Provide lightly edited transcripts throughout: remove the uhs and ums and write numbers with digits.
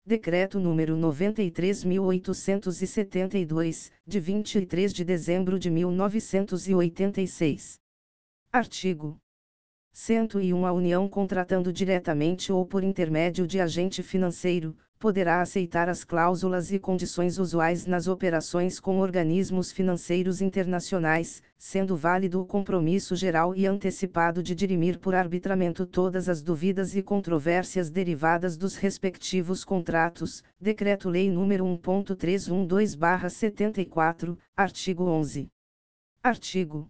Decreto número 93.872, de 23 de dezembro de 1986. Artigo 101. A União, contratando diretamente ou por intermédio de agente financeiro, poderá aceitar as cláusulas e condições usuais nas operações com organismos financeiros internacionais, sendo válido o compromisso geral e antecipado de dirimir por arbitramento todas as dúvidas e controvérsias derivadas dos respectivos contratos. Decreto-Lei nº 1.312/74, artigo 11. Artigo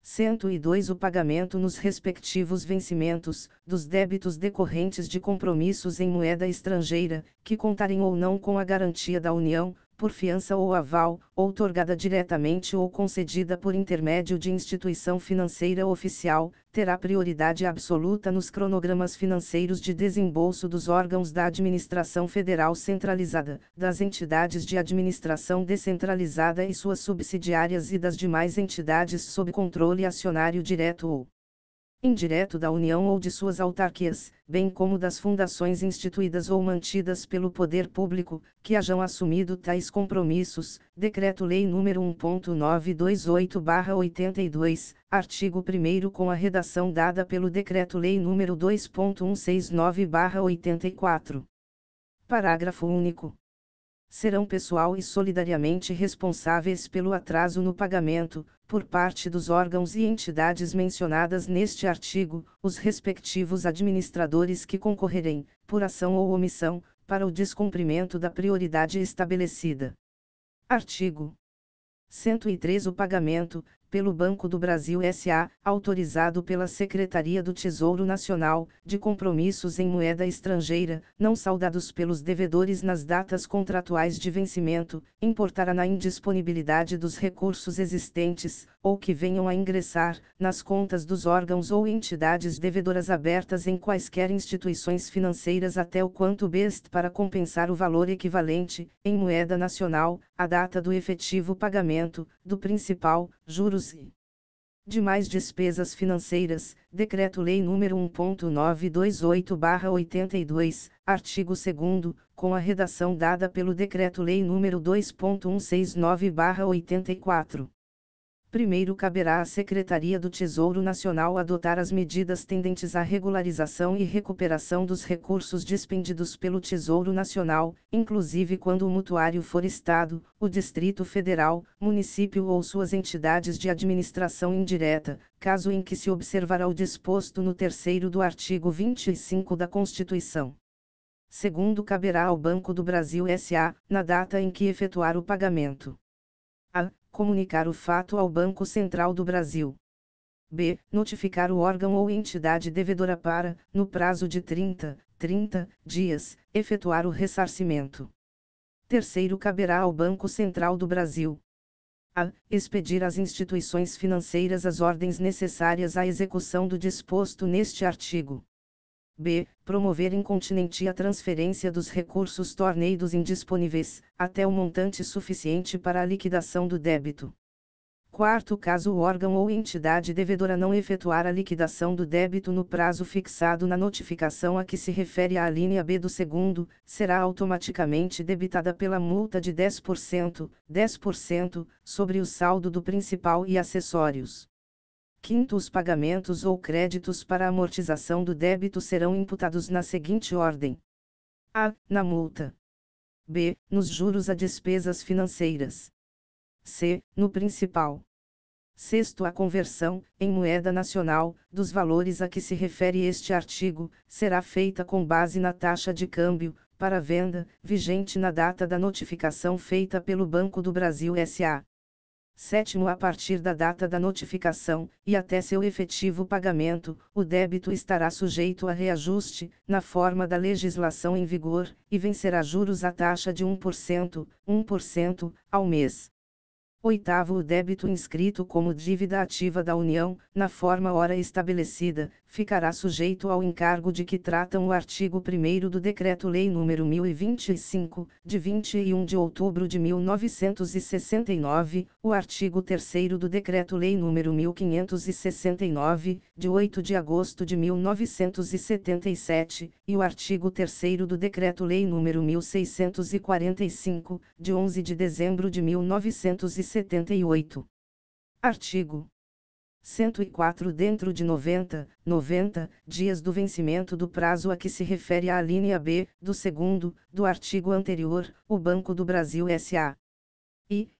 102. O pagamento nos respectivos vencimentos, dos débitos decorrentes de compromissos em moeda estrangeira, que contarem ou não com a garantia da União, por fiança ou aval, outorgada diretamente ou concedida por intermédio de instituição financeira oficial, terá prioridade absoluta nos cronogramas financeiros de desembolso dos órgãos da administração federal centralizada, das entidades de administração descentralizada e suas subsidiárias e das demais entidades sob controle acionário direto ou indireto da União ou de suas autarquias, bem como das fundações instituídas ou mantidas pelo poder público, que hajam assumido tais compromissos. Decreto-Lei nº 1.928/82, artigo 1º, com a redação dada pelo Decreto-Lei nº 2.169/84. Parágrafo único. Serão pessoal e solidariamente responsáveis pelo atraso no pagamento, por parte dos órgãos e entidades mencionadas neste artigo, os respectivos administradores que concorrerem, por ação ou omissão, para o descumprimento da prioridade estabelecida. Artigo 103. O pagamento, pelo Banco do Brasil S.A., autorizado pela Secretaria do Tesouro Nacional, de compromissos em moeda estrangeira, não saldados pelos devedores nas datas contratuais de vencimento, importará na indisponibilidade dos recursos existentes, ou que venham a ingressar, nas contas dos órgãos ou entidades devedoras abertas em quaisquer instituições financeiras até o quanto best para compensar o valor equivalente, em moeda nacional, à data do efetivo pagamento, do principal, juros e demais despesas financeiras. Decreto-Lei nº 1.928/82, artigo 2º, com a redação dada pelo Decreto-Lei nº 2.169/84. Primeiro caberá à Secretaria do Tesouro Nacional adotar as medidas tendentes à regularização e recuperação dos recursos dispendidos pelo Tesouro Nacional, inclusive quando o mutuário for Estado, o Distrito Federal, município ou suas entidades de administração indireta, caso em que se observará o disposto no terceiro do artigo 25 da Constituição. Segundo, caberá ao Banco do Brasil S.A., na data em que efetuar o pagamento: a. Comunicar o fato ao Banco Central do Brasil. b. Notificar o órgão ou entidade devedora para, no prazo de 30 dias, efetuar o ressarcimento. Terceiro, caberá ao Banco Central do Brasil: a. Expedir às instituições financeiras as ordens necessárias à execução do disposto neste artigo. b. Promover incontinenti a transferência dos recursos tornados indisponíveis, até o montante suficiente para a liquidação do débito. Quarto, caso o órgão ou entidade devedora não efetuar a liquidação do débito no prazo fixado na notificação a que se refere a alínea B do segundo, será automaticamente debitada pela multa de 10%, sobre o saldo do principal e acessórios. Quinto, os pagamentos ou créditos para amortização do débito serão imputados na seguinte ordem: a. Na multa. b. Nos juros a despesas financeiras. c. No principal. Sexto, a conversão, em moeda nacional, dos valores a que se refere este artigo, será feita com base na taxa de câmbio, para venda, vigente na data da notificação feita pelo Banco do Brasil S.A. Sétimo, a partir da data da notificação, e até seu efetivo pagamento, o débito estará sujeito a reajuste, na forma da legislação em vigor, e vencerá juros à taxa de 1%, ao mês. Oitavo, o débito inscrito como dívida ativa da União, na forma ora estabelecida, ficará sujeito ao encargo de que tratam o artigo 1º do Decreto-Lei nº 1025, de 21 de outubro de 1969, o artigo 3º do Decreto-Lei nº 1569, de 8 de agosto de 1977, e o artigo 3º do Decreto-Lei nº 1645, de 11 de dezembro de 1978. Artigo 104. Dentro de 90 dias do vencimento do prazo a que se refere a alínea B, do segundo, do artigo anterior, o Banco do Brasil S.A.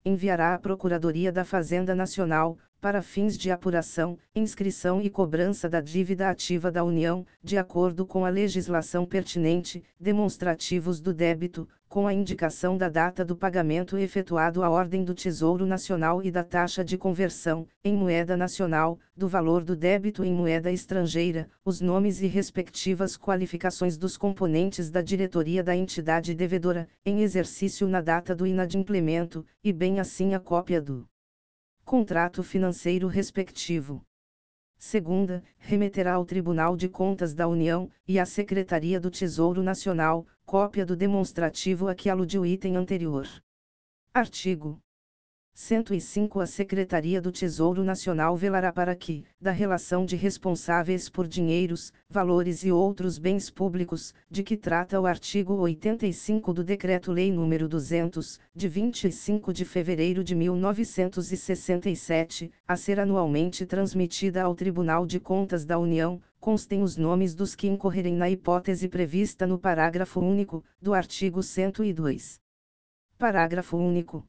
enviará à Procuradoria da Fazenda Nacional, para fins de apuração, inscrição e cobrança da dívida ativa da União, de acordo com a legislação pertinente, demonstrativos do débito, com a indicação da data do pagamento efetuado à ordem do Tesouro Nacional e da taxa de conversão, em moeda nacional, do valor do débito em moeda estrangeira, os nomes e respectivas qualificações dos componentes da diretoria da entidade devedora, em exercício na data do inadimplemento, e bem assim a cópia do contrato financeiro respectivo. Segunda, remeterá ao Tribunal de Contas da União, e à Secretaria do Tesouro Nacional, cópia do demonstrativo a que alude o item anterior. Artigo 105. A Secretaria do Tesouro Nacional velará para que, da relação de responsáveis por dinheiros, valores e outros bens públicos, de que trata o artigo 85 do Decreto-Lei nº 200, de 25 de fevereiro de 1967, a ser anualmente transmitida ao Tribunal de Contas da União, constem os nomes dos que incorrerem na hipótese prevista no parágrafo único, do artigo 102. Parágrafo único.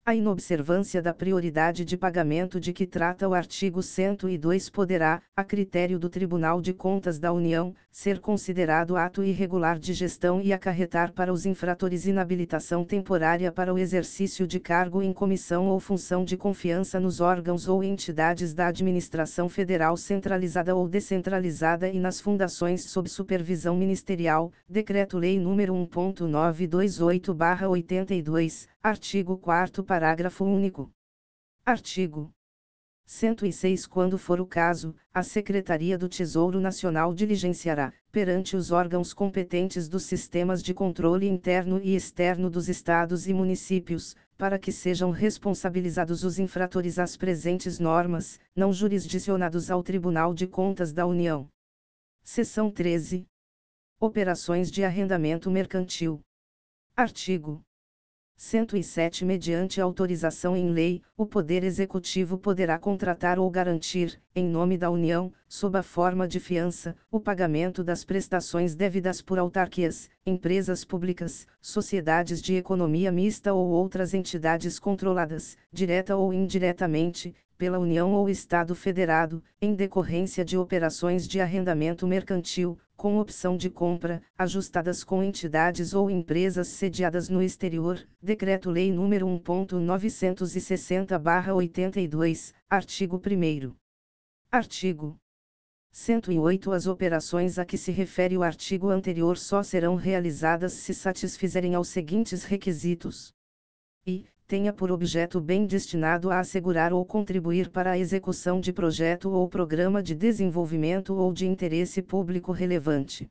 A inobservância da prioridade de pagamento de que trata o artigo 102 poderá, a critério do Tribunal de Contas da União, ser considerado ato irregular de gestão e acarretar para os infratores inabilitação temporária para o exercício de cargo em comissão ou função de confiança nos órgãos ou entidades da administração federal centralizada ou descentralizada e nas fundações sob supervisão ministerial, Decreto-Lei nº 1.928/82, artigo 4º, parágrafo único. Artigo 106. Quando for o caso, a Secretaria do Tesouro Nacional diligenciará, perante os órgãos competentes dos sistemas de controle interno e externo dos estados e municípios, para que sejam responsabilizados os infratores às presentes normas, não jurisdicionados ao Tribunal de Contas da União. Seção 13. Operações de arrendamento mercantil. Artigo 107. Mediante autorização em lei, o Poder Executivo poderá contratar ou garantir, em nome da União, sob a forma de fiança, o pagamento das prestações devidas por autarquias, empresas públicas, sociedades de economia mista ou outras entidades controladas, direta ou indiretamente, pela União ou Estado Federado, em decorrência de operações de arrendamento mercantil, com opção de compra, ajustadas com entidades ou empresas sediadas no exterior, Decreto-Lei nº 1.960/82, artigo 1º. Artigo 108. As operações a que se refere o artigo anterior só serão realizadas se satisfizerem aos seguintes requisitos: e tenha por objeto bem destinado a assegurar ou contribuir para a execução de projeto ou programa de desenvolvimento ou de interesse público relevante.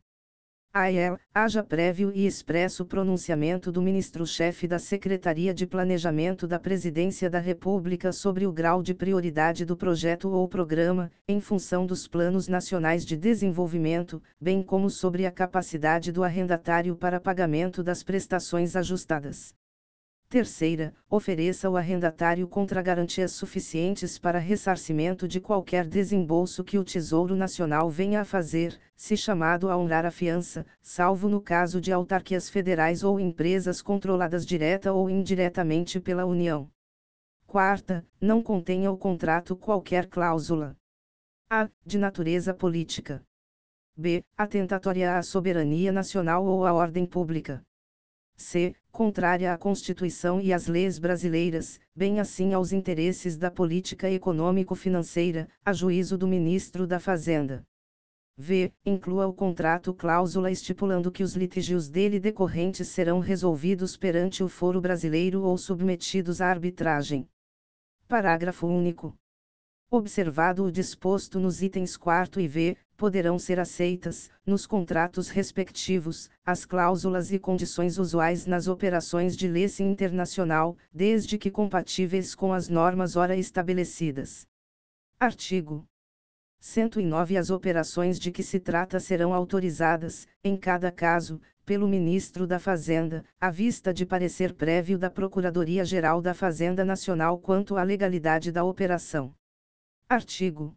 Haja prévio e expresso pronunciamento do ministro-chefe da Secretaria de Planejamento da Presidência da República sobre o grau de prioridade do projeto ou programa, em função dos planos nacionais de desenvolvimento, bem como sobre a capacidade do arrendatário para pagamento das prestações ajustadas. Terceira, ofereça ao arrendatário contragarantias suficientes para ressarcimento de qualquer desembolso que o Tesouro Nacional venha a fazer, se chamado a honrar a fiança, salvo no caso de autarquias federais ou empresas controladas direta ou indiretamente pela União. Quarta, não contenha o contrato qualquer cláusula a. de natureza política, b. atentatória à soberania nacional ou à ordem pública, c. contrária à Constituição e às leis brasileiras, bem assim aos interesses da política econômico-financeira, a juízo do Ministro da Fazenda. V. Inclua o contrato cláusula estipulando que os litígios dele decorrentes serão resolvidos perante o foro brasileiro ou submetidos à arbitragem. Parágrafo único. Observado o disposto nos itens 4º e v, poderão ser aceitas, nos contratos respectivos, as cláusulas e condições usuais nas operações de leasing internacional, desde que compatíveis com as normas ora estabelecidas. Artigo 109. As operações de que se trata serão autorizadas, em cada caso, pelo Ministro da Fazenda, à vista de parecer prévio da Procuradoria-Geral da Fazenda Nacional quanto à legalidade da operação. Artigo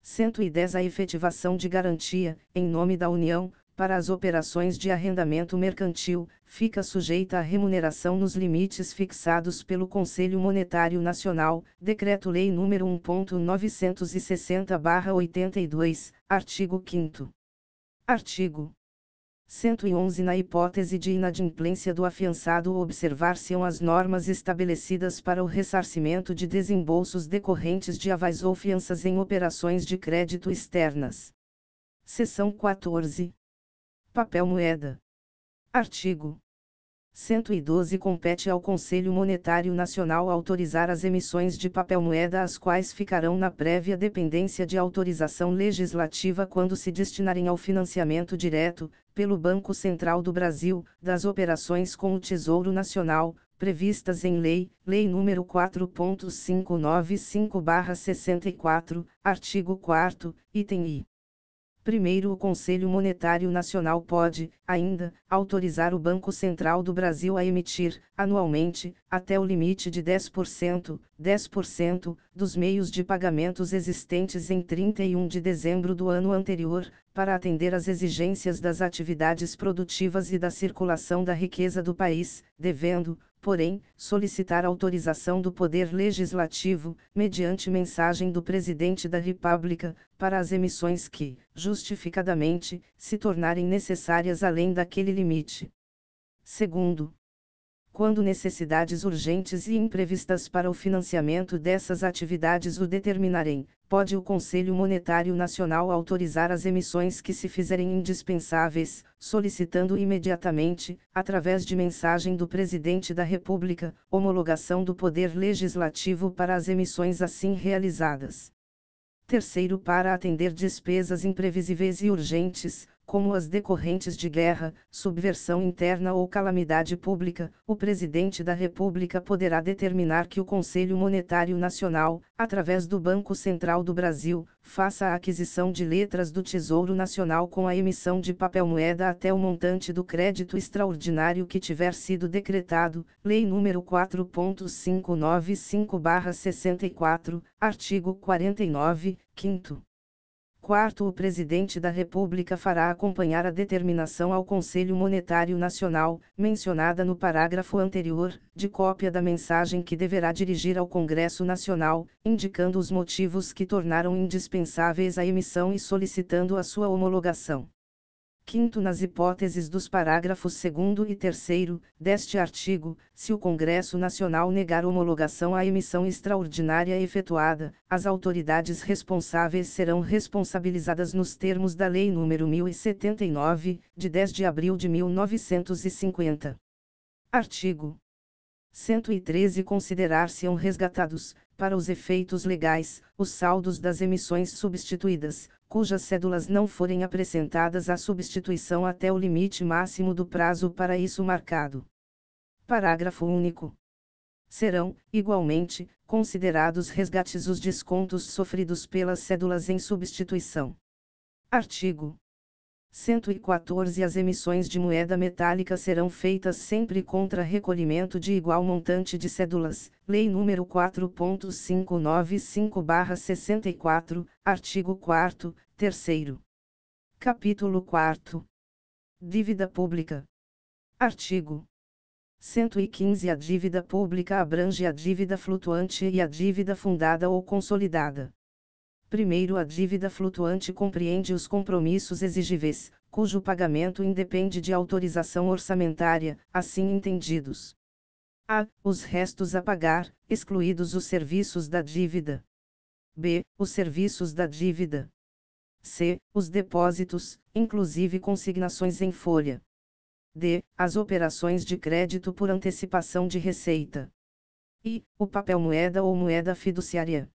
110. A efetivação de garantia, em nome da União, para as operações de arrendamento mercantil, fica sujeita à remuneração nos limites fixados pelo Conselho Monetário Nacional, Decreto-Lei nº 1.960/82, artigo 5º. Artigo 111. Na hipótese de inadimplência do afiançado observar-se-ão as normas estabelecidas para o ressarcimento de desembolsos decorrentes de avais ou fianças em operações de crédito externas. Seção 14. Papel moeda. Artigo 112. Compete ao Conselho Monetário Nacional autorizar as emissões de papel moeda, as quais ficarão na prévia dependência de autorização legislativa quando se destinarem ao financiamento direto, pelo Banco Central do Brasil, das operações com o Tesouro Nacional, previstas em Lei nº 4.595/64, artigo 4º, item I. Primeiro, o Conselho Monetário Nacional pode, ainda, autorizar o Banco Central do Brasil a emitir, anualmente, até o limite de 10%, dos meios de pagamentos existentes em 31 de dezembro do ano anterior, para atender às exigências das atividades produtivas e da circulação da riqueza do país, devendo, porém, solicitar autorização do Poder Legislativo, mediante mensagem do Presidente da República, para as emissões que, justificadamente, se tornarem necessárias além daquele limite. Segundo, quando necessidades urgentes e imprevistas para o financiamento dessas atividades o determinarem, pode o Conselho Monetário Nacional autorizar as emissões que se fizerem indispensáveis, solicitando imediatamente, através de mensagem do Presidente da República, homologação do Poder Legislativo para as emissões assim realizadas. Terceiro, para atender despesas imprevisíveis e urgentes, como as decorrentes de guerra, subversão interna ou calamidade pública, o Presidente da República poderá determinar que o Conselho Monetário Nacional, através do Banco Central do Brasil, faça a aquisição de letras do Tesouro Nacional com a emissão de papel moeda até o montante do crédito extraordinário que tiver sido decretado, Lei nº 4.595/64, artigo 49, 5º. Quarto, o Presidente da República fará acompanhar a determinação ao Conselho Monetário Nacional, mencionada no parágrafo anterior, de cópia da mensagem que deverá dirigir ao Congresso Nacional, indicando os motivos que tornaram indispensáveis a emissão e solicitando a sua homologação. Quinto, nas hipóteses dos parágrafos 2º e 3º, deste artigo, se o Congresso Nacional negar homologação à emissão extraordinária efetuada, as autoridades responsáveis serão responsabilizadas nos termos da Lei nº 1079, de 10 de abril de 1950. Artigo 113. Considerar-se-ão resgatados, para os efeitos legais, os saldos das emissões substituídas, cujas cédulas não forem acrescentadas à substituição até o limite máximo do prazo para isso marcado. Parágrafo único. Serão, igualmente, considerados resgates os descontos sofridos pelas cédulas em substituição. Artigo 114. As emissões de moeda metálica serão feitas sempre contra recolhimento de igual montante de cédulas, Lei nº 4.595/64, artigo 4º, 3º. Capítulo 4. Dívida pública. Artigo 115. A dívida pública abrange a dívida flutuante e a dívida fundada ou consolidada. Primeiro, a dívida flutuante compreende os compromissos exigíveis, cujo pagamento independe de autorização orçamentária, assim entendidos. A. Os restos a pagar, excluídos os serviços da dívida. B. Os serviços da dívida. C. Os depósitos, inclusive consignações em folha. D. As operações de crédito por antecipação de receita. I. O papel moeda ou moeda fiduciária.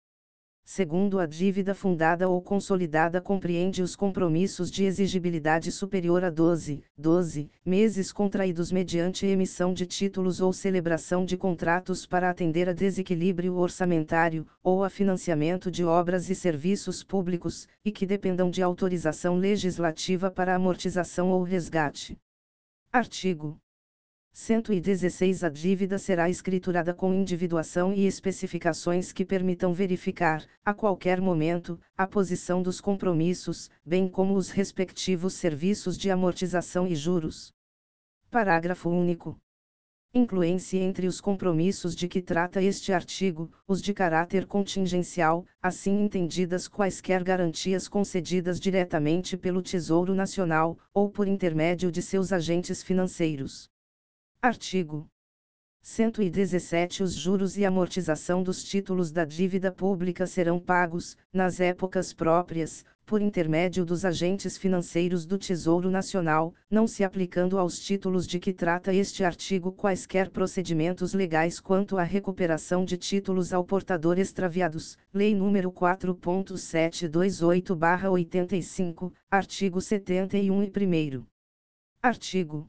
Segundo, a dívida fundada ou consolidada compreende os compromissos de exigibilidade superior a 12 meses contraídos mediante emissão de títulos ou celebração de contratos para atender a desequilíbrio orçamentário, ou a financiamento de obras e serviços públicos, e que dependam de autorização legislativa para amortização ou resgate. Artigo 116. A dívida será escriturada com individuação e especificações que permitam verificar, a qualquer momento, a posição dos compromissos, bem como os respectivos serviços de amortização e juros. Parágrafo único. Incluem-se entre os compromissos de que trata este artigo, os de caráter contingencial, assim entendidas quaisquer garantias concedidas diretamente pelo Tesouro Nacional, ou por intermédio de seus agentes financeiros. Artigo 117. Os juros e amortização dos títulos da dívida pública serão pagos, nas épocas próprias, por intermédio dos agentes financeiros do Tesouro Nacional, não se aplicando aos títulos de que trata este artigo quaisquer procedimentos legais quanto à recuperação de títulos ao portador extraviados. Lei nº 4.728/85, artigo 71 e 1º. Artigo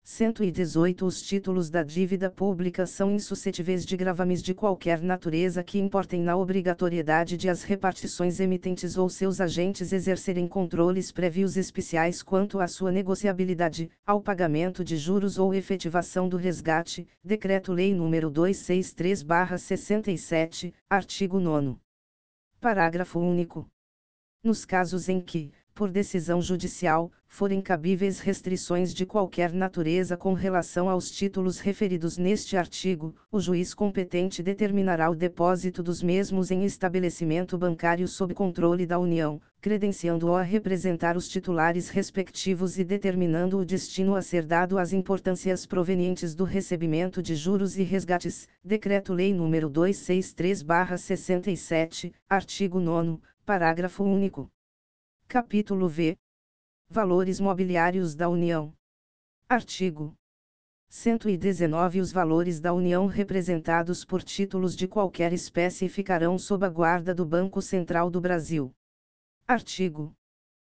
118. Os títulos da dívida pública são insuscetíveis de gravames de qualquer natureza que importem na obrigatoriedade de as repartições emitentes ou seus agentes exercerem controles prévios especiais quanto à sua negociabilidade, ao pagamento de juros ou efetivação do resgate. Decreto-Lei nº 263/67, artigo 9º. Parágrafo único. Nos casos em que, por decisão judicial, forem cabíveis restrições de qualquer natureza com relação aos títulos referidos neste artigo, o juiz competente determinará o depósito dos mesmos em estabelecimento bancário sob controle da União, credenciando-o a representar os titulares respectivos e determinando o destino a ser dado às importâncias provenientes do recebimento de juros e resgates. Decreto-Lei nº 263/67, artigo 9º, parágrafo único. Capítulo V. Valores mobiliários da União. Artigo 119. Os valores da União representados por títulos de qualquer espécie ficarão sob a guarda do Banco Central do Brasil. Artigo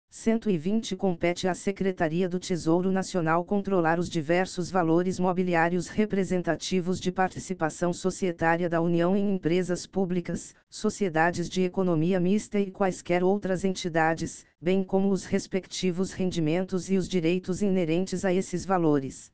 120. Compete à Secretaria do Tesouro Nacional controlar os diversos valores mobiliários representativos de participação societária da União em empresas públicas, sociedades de economia mista e quaisquer outras entidades, bem como os respectivos rendimentos e os direitos inerentes a esses valores.